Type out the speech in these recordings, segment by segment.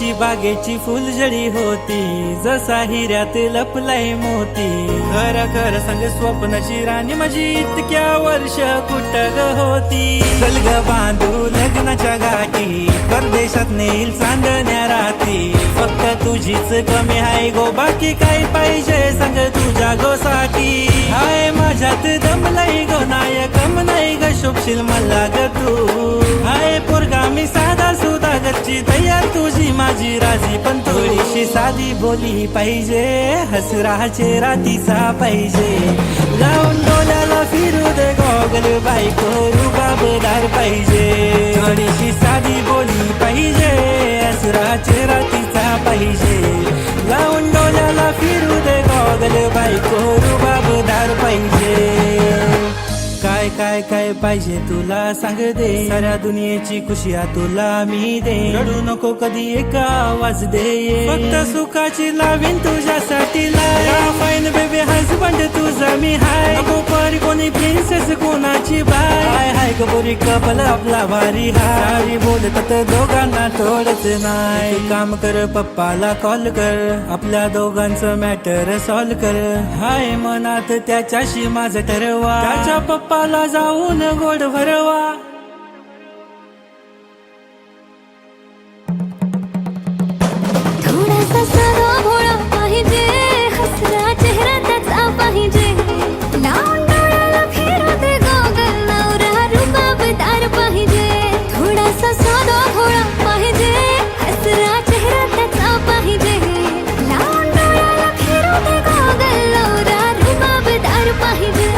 जशी बागेची फुलझडी होती, जसा हिऱ्यात लपलाय मोती. खरं खरं सांग स्वप्नाची राणी माझी इतक्या वर्ष कुठं ग होती. चल ग बांधू लग्नाच्या गाठी, परदेशात नेईल चांदण्या राती. फक्त तुझीच कमी आहे गो, बाकी काय पाहिजे सांग तुझ्या गोसाठी. हाय माझ्यात दमलाय गो नायकम नाही ग, शोभशील मला ग तू. हाय पोरगा मी साधा सुधा गच्ची, तयार तुझी माझी राजी, पण थोडीशी साधी बोली पाहिजे. हसराचे रातीचा पाहिजे, लावून डोल्याला फिरू दे गॉगल, बायको रुबाबदार पाहिजे. थोडीशी साधी बोली पाहिजे, हसराचे रातीचा पाहिजे. लावून डोल्याला फिरू दे गॉगल, बायको रुबाबदार पाहिजे. काय काय काय पाहिजे तुला सांग दे, साऱ्या दुनियेची खुशिया तुला मी दे. रडू नको कधी एक आवाज दे, फक्त सुखाची लावीन तुझ्यासाठी फाईन बेबी हजबंड तुझा मी हाय. नको पर कोणी प्रिन्सेस कोणाची बाय. हाय हाय कबोरी कपल आपला भारी हारी, बोलतात दोघांना थोडच नाही. काम कर पप्पाला कॉल कर, आपल्या दोघांचं मॅटर सॉल्व कर. हाय मनात त्याच्याशी माझं ठरवा, त्याच्या पप्पाला जाऊन गोड भरवा. थोडासा साधा भोळा पाहिजे, हसरा चेहरा त्याचा पाहिजे. लावून डोळ्याला फिरू दे गॉगल, नवरा रुबाबदार पाहिजे. थोडासा साधा भोळा पाहिजे, हसरा चेहरा त्याचा पाहिजे. लावून डोळ्याला फिरू दे गॉगल, नवरा रुबाबदार पाहिजे.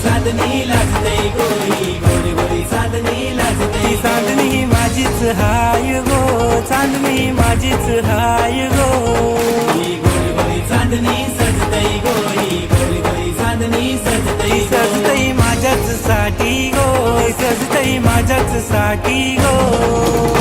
चांदणी लाजते गोरी, गोरी गोरी चांदणी लाजते. चांदणी ही माझीच हाय गो, चांदणी माझीच हाय गो. गोरी गोरी चांदणी सजतई गोरी, गोरी गोरी चांदणी सजतई. सजतई माझ्याच साठी गो, सजतई माझ्याच साठी गो.